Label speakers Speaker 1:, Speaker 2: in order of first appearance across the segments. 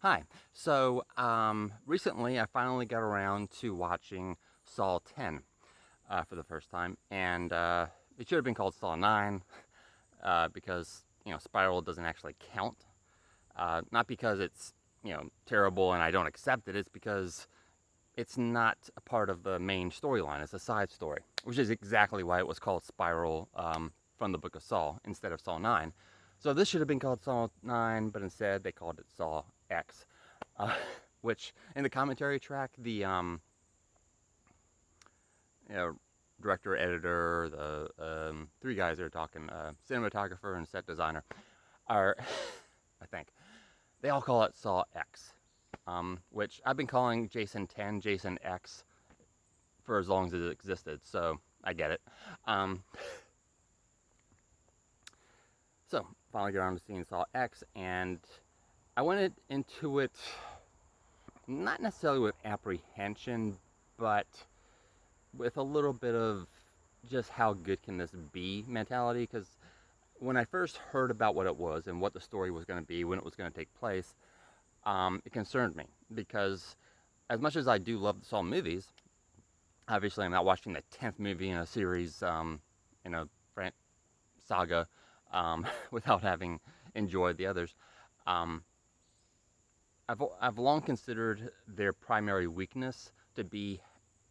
Speaker 1: Hi. Recently I finally got around to watching Saw 10 for the first time, and it should have been called Saw 9 because, Spiral doesn't actually count. Not because it's, terrible and I don't accept it, it's because it's not a part of the main storyline. It's a side story, which is exactly why it was called Spiral from the Book of Saw instead of Saw 9. So this should have been called Saw 9, but instead they called it Saw X. Uh, which in the commentary track, the you know, director, editor, the three guys that are talking, cinematographer and set designer, are, I think, they all call it Saw X, which I've been calling Jason 10 Jason X for as long as it existed, so I get it. Um, so finally got around to seeing Saw X, and I went into it not necessarily with apprehension, but with a little bit of just how good can this be mentality. Because when I first heard about what it was and what the story was going to be, when it was going to take place, it concerned me. Because as much as I do love the Saw movies, obviously I'm not watching the 10th movie in a series, in a saga, without having enjoyed the others. Um, I've long considered their primary weakness to be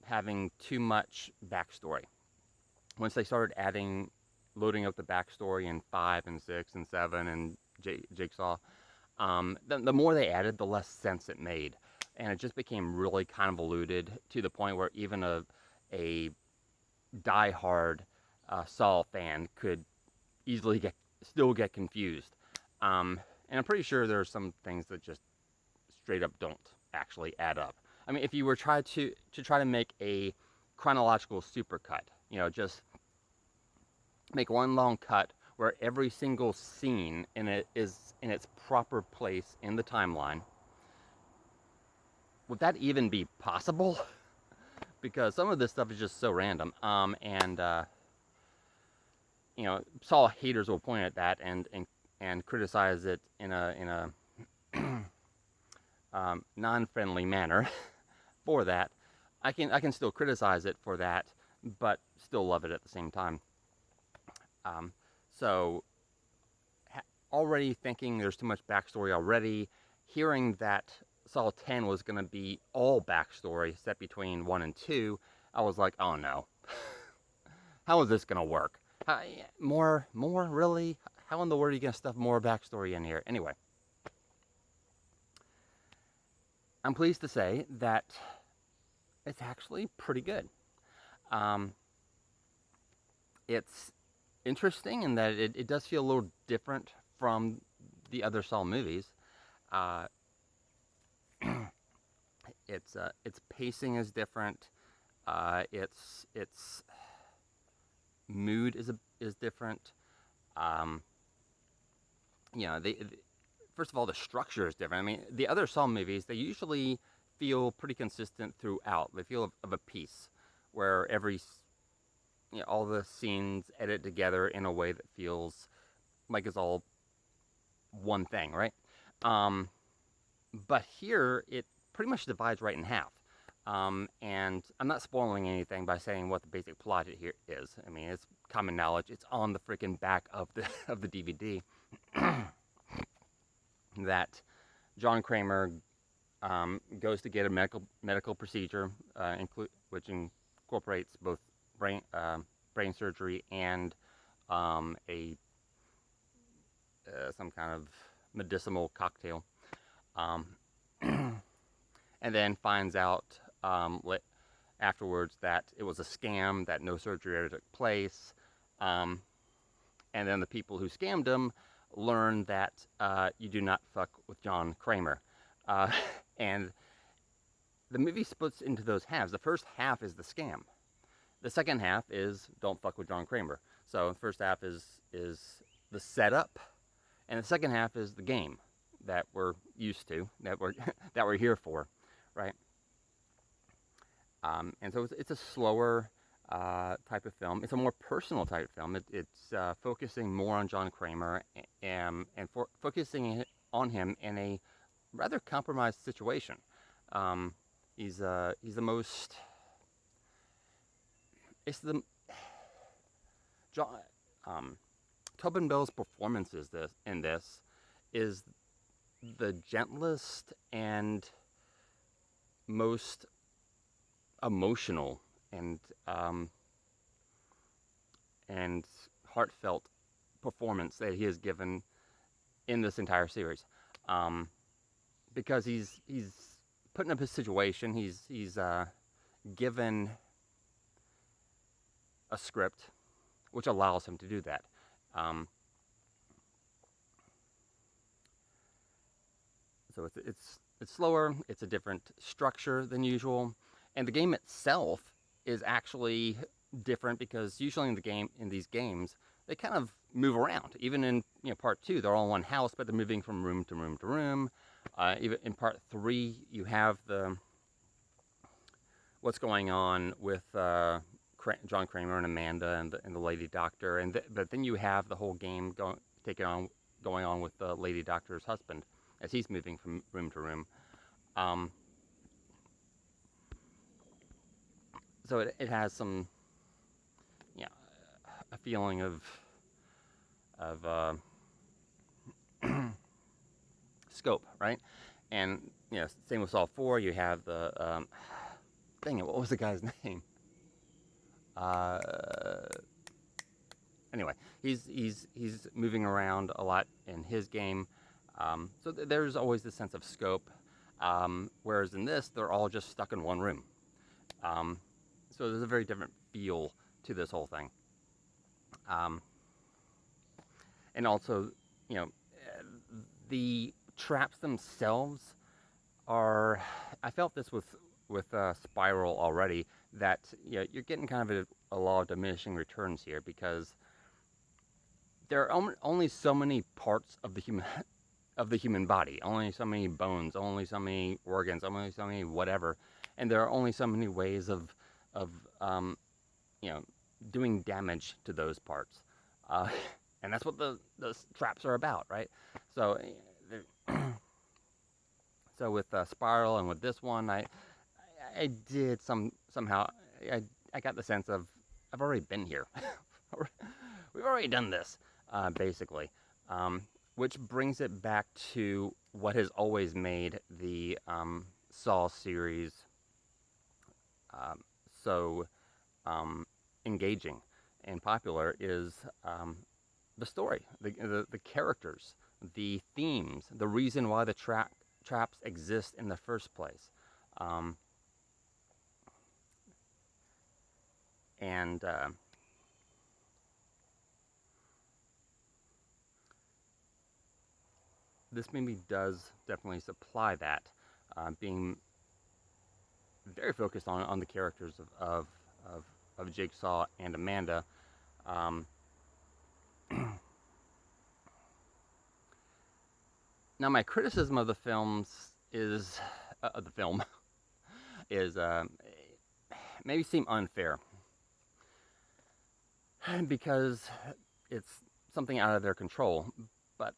Speaker 1: having too much backstory. Once they started loading up the backstory in 5 and 6 and 7 and Jigsaw, the more they added, the less sense it made, and it just became really convoluted to the point where even a diehard Saw fan could easily get confused. And I'm pretty sure there are some things that just straight up don't actually add up. I mean, if you were try to make a chronological supercut, just make one long cut where every single scene in it is in its proper place in the timeline, would that even be possible? Because some of this stuff is just so random. And Saw haters will point at that and criticize it in a non-friendly manner for that. I can still criticize it for that, but still love it at the same time. Um, so already thinking there's too much backstory already, hearing that Saw 10 was going to be all backstory set between 1 and 2, I was like, oh no. How is this going to work? More, really? How in the world are you going to stuff more backstory in here? Anyway, I'm pleased to say that it's actually pretty good. Um, it's interesting in that it does feel a little different from the other Saw movies. Uh, its pacing is different. Its mood is different. Um, first of all, the structure is different. I mean, the other Saw movies, they usually feel pretty consistent throughout. They feel of a piece, where all the scenes edit together in a way that feels like it's all one thing, right? Um, but here, it pretty much divides right in half. And I'm not spoiling anything by saying what the basic plot here is. I mean, it's common knowledge. It's on the freaking back of the of the DVD that John Kramer goes to get a medical procedure, which incorporates both brain surgery and a some kind of medicinal cocktail, um, and then finds out afterwards that it was a scam, that no surgery ever took place, um, and then the people who scammed him learn that you do not fuck with John Kramer, uh, and the movie splits into those halves. The first half is the scam. The second half is don't fuck with John Kramer. So the first half is the setup, and the second half is the game that we're used to, that we're here for, right? And so it's a slower type of film. It's a more personal type of film. It's focusing more on John Kramer, and focusing on him in a rather compromised situation. Um, he's the most. It's the John, um, Tobin Bell's performances in this is the gentlest and most emotional um, and heartfelt performance that he has given in this entire series, um, because he's putting up his situation. He's given a script which allows him to do that. Um, so it's slower. It's a different structure than usual, and the game itself is actually different because usually in these games they kind of move around. Even in part two, they're all in one house, but they're moving from room to room to room. Even in part three, you have the what's going on with John Kramer and Amanda and the Lady Doctor, but then you have the whole game going on with the Lady Doctor's husband as he's moving from room to room. Um, so it has some, a feeling of scope, right? And same with Saw 4. You have the dang it, what was the guy's name? Uh, anyway, he's moving around a lot in his game, so there's always this sense of scope. Whereas in this, they're all just stuck in one room. So there's a very different feel to this whole thing. And also, the traps themselves are. I felt this with Spiral already, that you're getting kind of a law of diminishing returns here, because there are only so many parts of the human body, only so many bones, only so many organs, only so many whatever, and there are only so many ways of doing damage to those parts, and that's what the traps are about, right? So, so with Spiral and with this one, I did somehow I got the sense of I've already been here. We've already done this, basically, which brings it back to what has always made the Saw series so engaging and popular is the story, the characters, the themes, the reason why the traps exist in the first place. And this movie does definitely supply that, being very focused on the characters of Jigsaw and Amanda. Now, my criticism of the films is the film is maybe seem unfair because it's something out of their control, but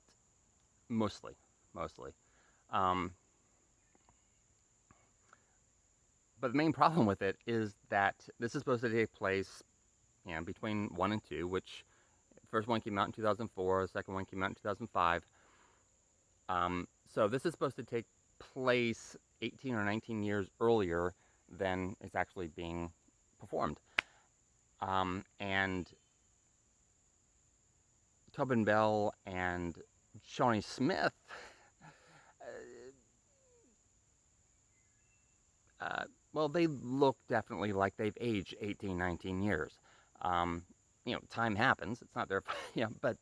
Speaker 1: mostly. But the main problem with it is that this is supposed to take place, between 1 and 2, which the first one came out in 2004, the second one came out in 2005. So this is supposed to take place 18 or 19 years earlier than it's actually being performed. And Tobin Bell and Shawnee Smith, well, they look definitely like they've aged 18, 19 years. Time happens. It's not their, but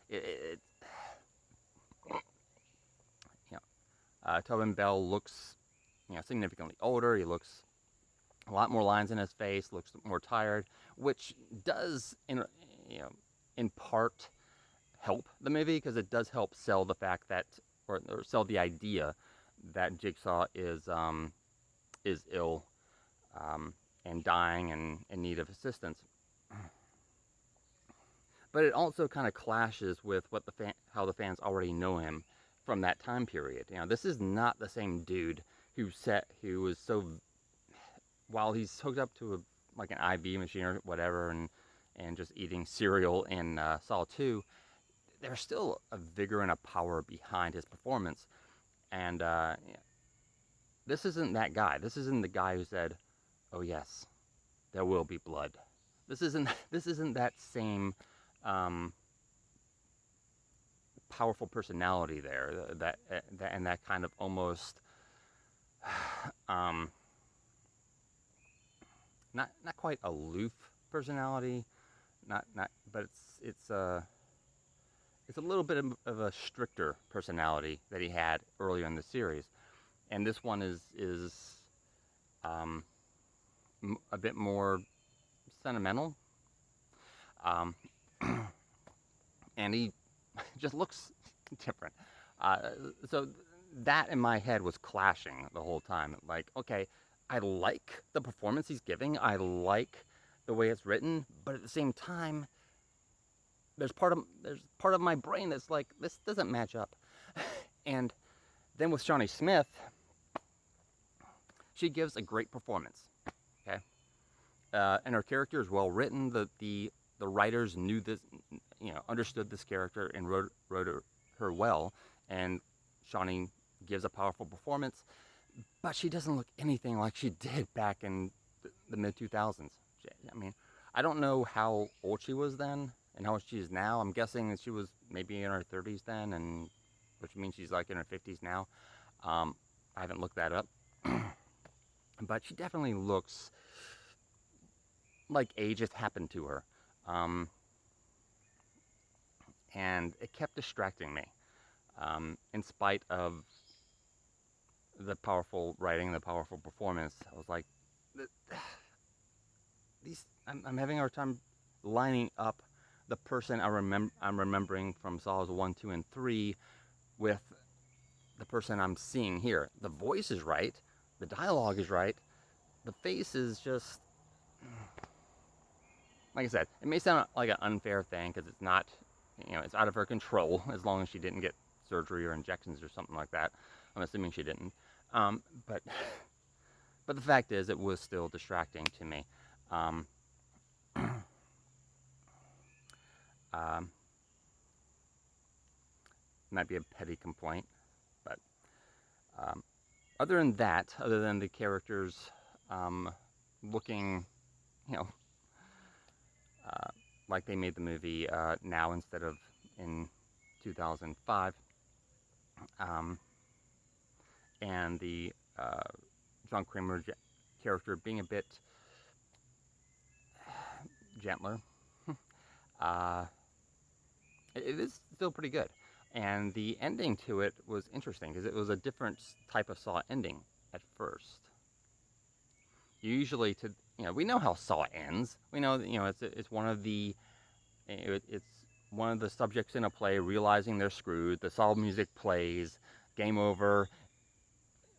Speaker 1: it Tobin Bell looks, significantly older. He looks a lot more lines in his face, looks more tired, which does, in part help the movie, because it does help sell the fact that, or sell the idea that Jigsaw is ill, and dying and in need of assistance. But it also kind of clashes with how the fans already know him from that time period. You know, this is not the same dude who was so, while he's hooked up to like an IV machine or whatever, and just eating cereal in Saw 2, there's still a vigor and a power behind his performance. And this isn't that guy. This isn't the guy who said, "Oh yes, there will be blood." This isn't that same powerful personality there. And that kind of almost not quite aloof personality. But it's a little bit of a stricter personality that he had earlier in the series, and this one is a bit more sentimental, and he just looks different. So that in my head was clashing the whole time. Like, okay, I like the performance he's giving. I like the way it's written, but at the same time, there's part of my brain that's like, this doesn't match up. And then with Shawnee Smith, she gives a great performance. Okay, and her character is well written. The writers knew this, understood this character and wrote her well. And Shawnee gives a powerful performance, but she doesn't look anything like she did back in the mid 2000s. I mean, I don't know how old she was then and how old she is now. I'm guessing that she was maybe in her 30s then, and which means she's like in her 50s now. I haven't looked that up, but she definitely looks like age has happened to her, and it kept distracting me, in spite of the powerful writing, the powerful performance. I was like, I'm having a hard time lining up the person I'm remembering from Saws 1, 2, and 3 with the person I'm seeing here. The voice is right, the dialogue is right, the face is just, like I said, it may sound like an unfair thing because it's not, it's out of her control as long as she didn't get surgery or injections or something like that. I'm assuming she didn't. But the fact is, it was still distracting to me. Might be a petty complaint, but other than that, other than the characters looking, like they made the movie now instead of in 2005, and the John Kramer character being a bit gentler, it is still pretty good. And the ending to it was interesting because it was a different type of Saw ending at first. Usually, we know how Saw ends. We know that it's one of the subjects in a play realizing they're screwed. The Saw music plays, game over,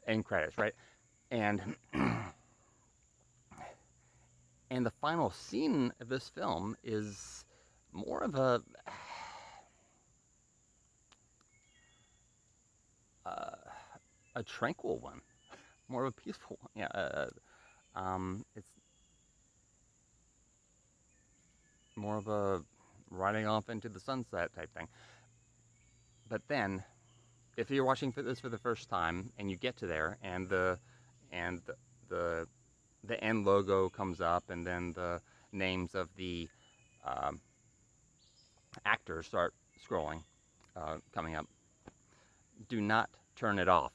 Speaker 1: end credits, right? And and the final scene of this film is more of a tranquil one, more of a peaceful one. Yeah, it's more of a riding off into the sunset type thing. But then, if you're watching this for the first time and you get to there, and the end logo comes up, and then the names of the actors start scrolling, coming up, do not turn it off.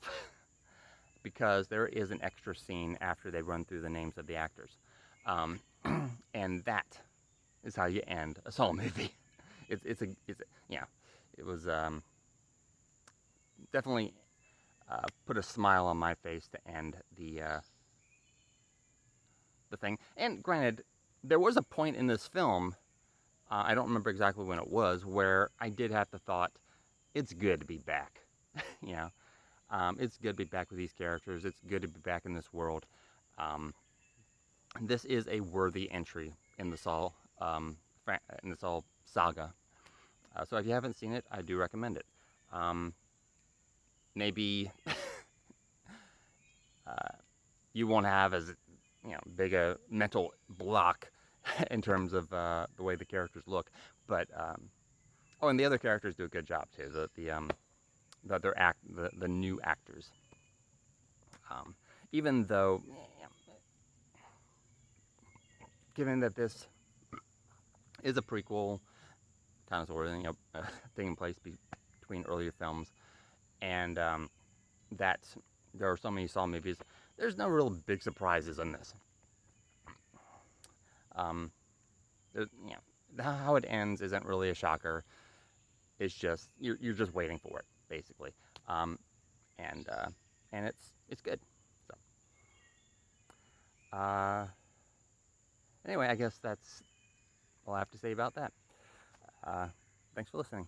Speaker 1: Because there is an extra scene after they run through the names of the actors. And that is how you end a Saw movie. It was definitely put a smile on my face to end the thing. And granted, there was a point in this film, I don't remember exactly when it was, where I did have the thought, it's good to be back. It's good to be back with these characters. It's good to be back in this world. This is a worthy entry in the Saw saga. So if you haven't seen it, I do recommend it. maybe you won't have as big a mental block in terms of the way the characters look. But oh, and the other characters do a good job too. The new actors. Even though, given that this is a prequel, kind of sort of taking place between earlier films, and that there are so many Saw movies, there's no real big surprises in this. How it ends isn't really a shocker. It's just you're just waiting for it, basically, and it's good. So, anyway, I guess that's all I have to say about that. Thanks for listening.